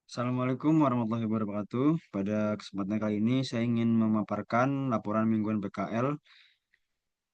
Assalamualaikum warahmatullahi wabarakatuh. Pada kesempatan kali ini saya ingin memaparkan laporan mingguan PKL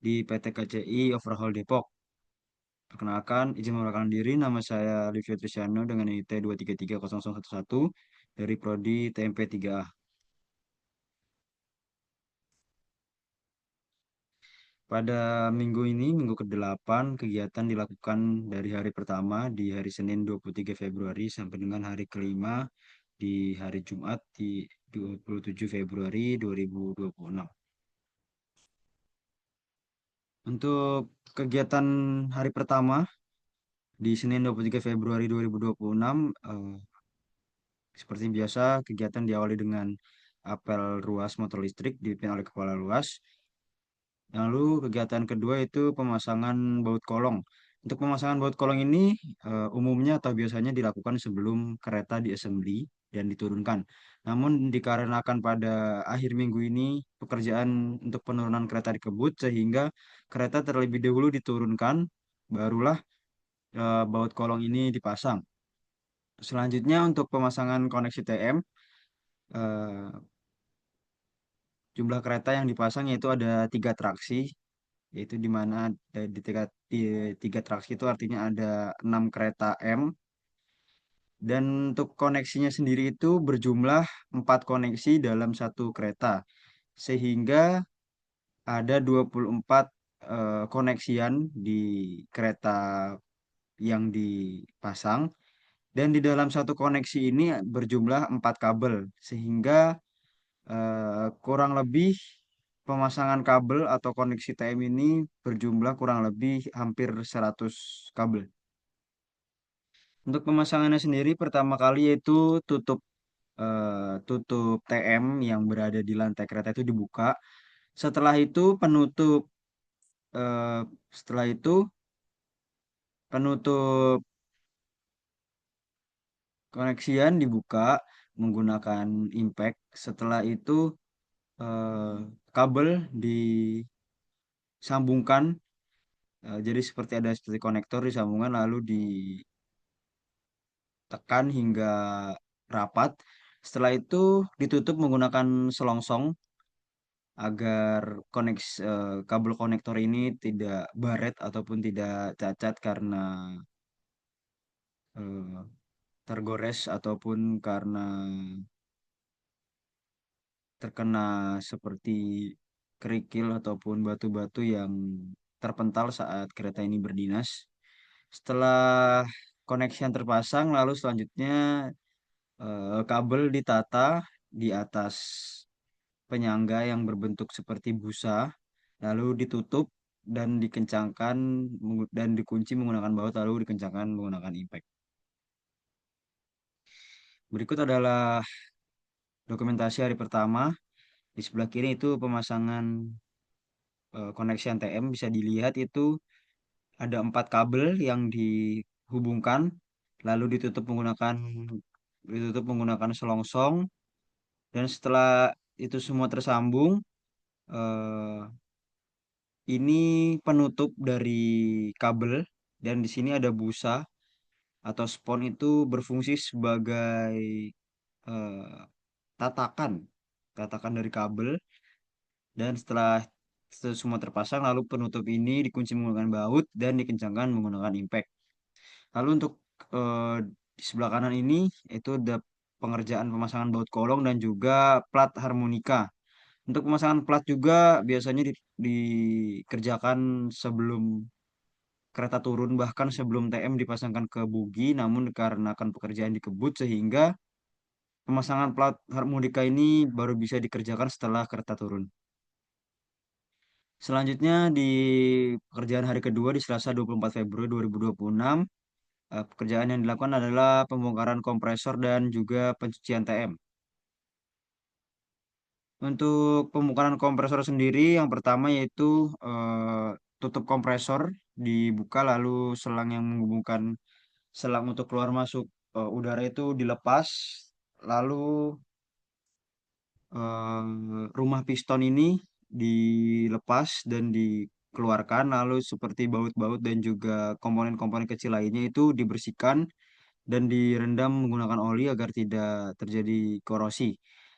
di PT KCI Overhaul Depok. Perkenalkan, izin memperkenalkan diri, nama saya Livio Trisyano dengan IT 2330011 dari Prodi TMP 3A. Pada minggu ini, minggu ke-8, kegiatan dilakukan dari hari pertama di hari Senin 23 Februari sampai dengan hari kelima di hari Jumat di 27 Februari 2026. Untuk kegiatan hari pertama di Senin 23 Februari 2026, seperti biasa kegiatan diawali dengan apel ruas motor listrik dipimpin oleh Kepala Ruas. Lalu kegiatan kedua itu pemasangan baut kolong. Untuk pemasangan baut kolong ini umumnya atau biasanya dilakukan sebelum kereta diassembly dan diturunkan. Namun dikarenakan pada akhir minggu ini pekerjaan untuk penurunan kereta dikebut sehingga kereta terlebih dahulu diturunkan, barulah baut kolong ini dipasang. Selanjutnya untuk pemasangan koneksi TM, eh, jumlah kereta yang dipasang yaitu ada 3 traksi, yaitu di mana di tiga traksi itu artinya ada 6 kereta M, dan untuk koneksinya sendiri itu berjumlah 4 koneksi dalam satu kereta, sehingga ada 24 koneksian di kereta yang dipasang, dan di dalam satu koneksi ini berjumlah 4 kabel, sehingga kurang lebih pemasangan kabel atau koneksi TM ini berjumlah kurang lebih hampir 100 kabel. Untuk pemasangannya sendiri pertama kali yaitu tutup TM yang berada di lantai kereta itu dibuka. Setelah itu eh, setelah itu penutup koneksian dibuka menggunakan impact. Setelah itu eh, kabel disambungkan. Jadi seperti konektor disambungkan lalu ditekan hingga rapat. Setelah itu ditutup menggunakan selongsong agar kabel konektor ini tidak baret ataupun tidak cacat karena eh, tergores ataupun karena terkena seperti kerikil ataupun batu-batu yang terpental saat kereta ini berdinas. Setelah koneksi yang terpasang, lalu selanjutnya kabel ditata di atas penyangga yang berbentuk seperti busa, lalu ditutup dan dan dikunci menggunakan baut, lalu dikencangkan menggunakan impact. Berikut adalah dokumentasi hari pertama. Di sebelah kiri itu pemasangan koneksi ATM, bisa dilihat itu ada 4 kabel yang dihubungkan, lalu ditutup menggunakan selongsong, dan setelah itu semua tersambung, eh, ini penutup dari kabel, dan di sini ada busa atau spon itu berfungsi sebagai eh, tatakan, tatakan dari kabel, dan setelah itu semua terpasang, lalu penutup ini dikunci menggunakan baut dan dikencangkan menggunakan impact. Lalu untuk eh, di sebelah kanan ini itu ada pengerjaan pemasangan baut kolong dan juga plat harmonika. Untuk pemasangan plat juga biasanya dikerjakan sebelum kereta turun, bahkan sebelum TM dipasangkan ke bugi, namun dikarenakan pekerjaan dikebut sehingga pemasangan plat harmonika ini baru bisa dikerjakan setelah kereta turun. Selanjutnya di pekerjaan hari kedua di Selasa 24 Februari 2026, pekerjaan yang dilakukan adalah pembongkaran kompresor dan juga pencucian TM. Untuk pembongkaran kompresor sendiri, yang pertama yaitu tutup kompresor dibuka, lalu selang yang menghubungkan selang untuk keluar masuk udara itu dilepas, lalu rumah piston ini dilepas dan dikeluarkan, lalu seperti baut-baut dan juga komponen-komponen kecil lainnya itu dibersihkan dan direndam menggunakan oli agar tidak terjadi korosi.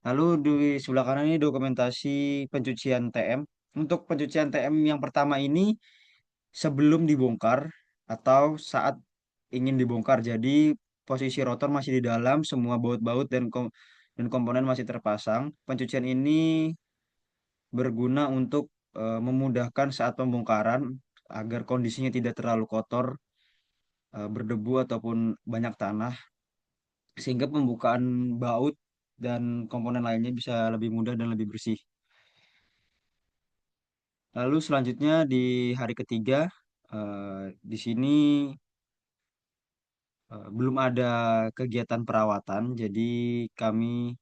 Lalu di sebelah kanan ini dokumentasi pencucian TM. Untuk pencucian TM yang pertama ini sebelum dibongkar atau saat ingin dibongkar. Jadi posisi rotor masih di dalam, semua baut-baut dan komponen masih terpasang. Pencucian ini berguna untuk memudahkan saat pembongkaran agar kondisinya tidak terlalu kotor, berdebu ataupun banyak tanah, sehingga pembukaan baut dan komponen lainnya bisa lebih mudah dan lebih bersih. Lalu selanjutnya di hari ketiga, di sini belum ada kegiatan perawatan, jadi kami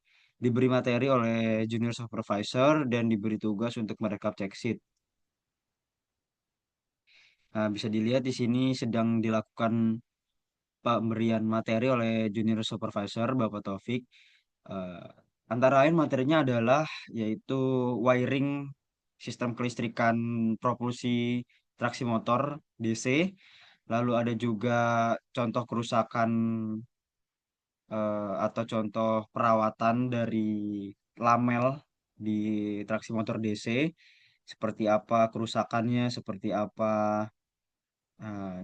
diberi materi oleh junior supervisor dan diberi tugas untuk merekap check sheet. Nah, bisa dilihat di sini sedang dilakukan pemberian materi oleh junior supervisor Bapak Taufik. Eh, Antara lain materinya adalah yaitu wiring sistem kelistrikan propulsi traksi motor DC. Lalu ada juga contoh kerusakan atau contoh perawatan dari lamel di traksi motor DC. Seperti apa kerusakannya, seperti apa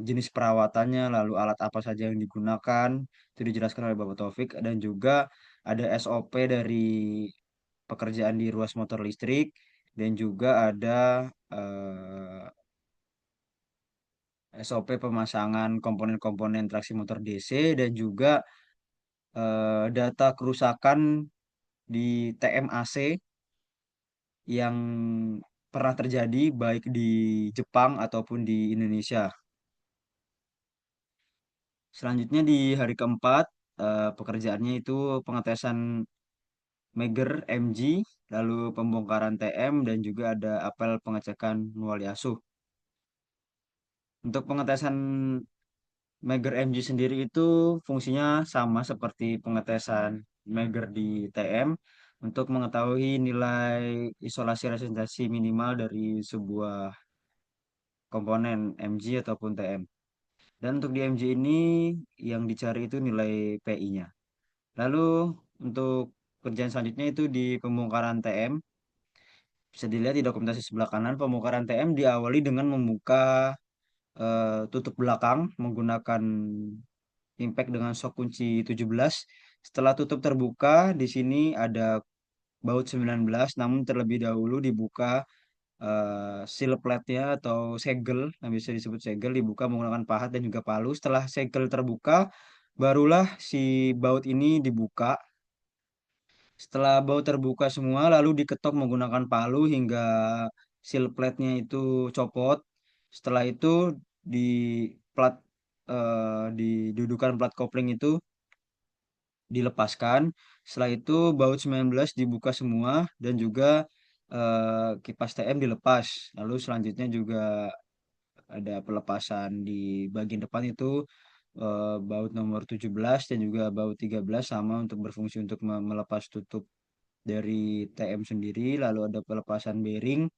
jenis perawatannya, lalu alat apa saja yang digunakan, itu dijelaskan oleh Bapak Taufik dan juga ada SOP dari pekerjaan di ruas motor listrik dan juga ada SOP pemasangan komponen-komponen traksi motor DC dan juga data kerusakan di TMAC yang pernah terjadi baik di Jepang ataupun di Indonesia. Selanjutnya di hari keempat, pekerjaannya itu pengetesan Meger MG, lalu pembongkaran TM, dan juga ada apel pengecekan wali asuh. Untuk pengetesan Meger MG sendiri itu fungsinya sama seperti pengetesan Meger di TM untuk mengetahui nilai isolasi resistensasi minimal dari sebuah komponen MG ataupun TM. Dan untuk di MG ini yang dicari itu nilai PI-nya. Lalu untuk kerjaan selanjutnya itu di pembongkaran TM. Bisa dilihat di dokumentasi sebelah kanan, pembongkaran TM diawali dengan membuka tutup belakang menggunakan impact dengan shock kunci 17. Setelah tutup terbuka, di sini ada baut 19, namun terlebih dahulu dibuka seal plate-nya atau segel, yang bisa disebut segel, dibuka menggunakan pahat dan juga palu. Setelah segel terbuka, barulah si baut ini dibuka. Setelah baut terbuka semua, lalu diketok menggunakan palu hingga seal plate-nya itu copot. Setelah itu di plat didudukan plat kopling itu dilepaskan. Setelah itu baut 19 dibuka semua dan juga kipas TM dilepas. Lalu selanjutnya juga ada pelepasan di bagian depan itu baut nomor 17 dan juga baut 13 sama untuk berfungsi untuk melepas tutup dari TM sendiri, lalu ada pelepasan bearing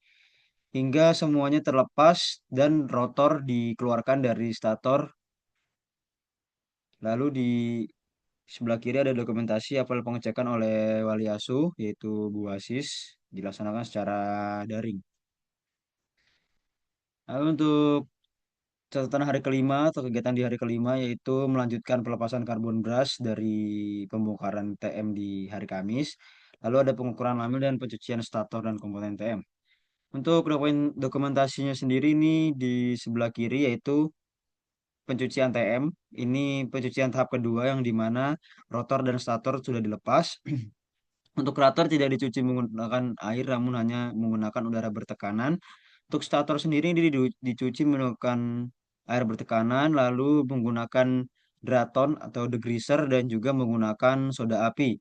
hingga semuanya terlepas dan rotor dikeluarkan dari stator. Lalu di sebelah kiri ada dokumentasi apel pengecekan oleh wali asuh yaitu Bu Asis dilaksanakan secara daring. Lalu untuk catatan hari kelima atau kegiatan di hari kelima yaitu melanjutkan pelepasan karbon brush dari pembongkaran TM di hari Kamis. Lalu ada pengukuran lamil dan pencucian stator dan komponen TM. Untuk dokumentasinya sendiri ini di sebelah kiri yaitu pencucian TM. Ini pencucian tahap kedua yang dimana rotor dan stator sudah dilepas. Untuk rotor tidak dicuci menggunakan air namun hanya menggunakan udara bertekanan. Untuk stator sendiri ini dicuci menggunakan air bertekanan lalu menggunakan draton atau degreaser dan juga menggunakan soda api.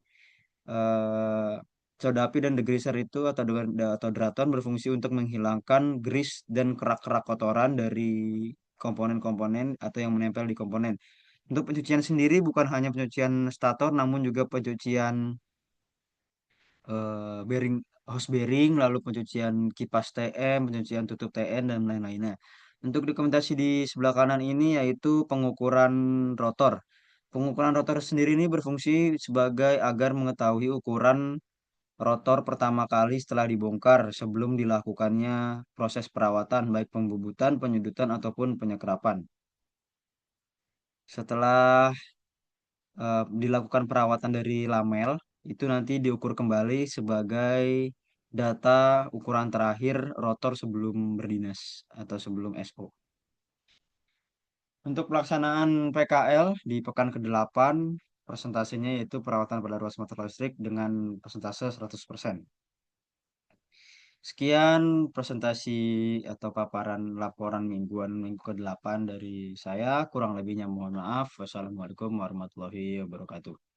eh, Soda api dan degreaser itu atau draton berfungsi untuk menghilangkan grease dan kerak-kerak kotoran dari komponen-komponen atau yang menempel di komponen. Untuk pencucian sendiri bukan hanya pencucian stator namun juga pencucian bearing hose bearing, lalu pencucian kipas TM, pencucian tutup TN dan lain-lainnya. Untuk dokumentasi di sebelah kanan ini yaitu pengukuran rotor. Pengukuran rotor sendiri ini berfungsi sebagai agar mengetahui ukuran rotor pertama kali setelah dibongkar sebelum dilakukannya proses perawatan baik pembubutan, penyudutan ataupun penyekrapan. Setelah dilakukan perawatan dari lamel, itu nanti diukur kembali sebagai data ukuran terakhir rotor sebelum berdinas atau sebelum SO. Untuk pelaksanaan PKL di pekan ke-8, persentasenya yaitu perawatan pada ruas motor listrik dengan persentase 100%. Sekian presentasi atau paparan laporan mingguan minggu ke-8 dari saya. Kurang lebihnya mohon maaf. Wassalamualaikum warahmatullahi wabarakatuh.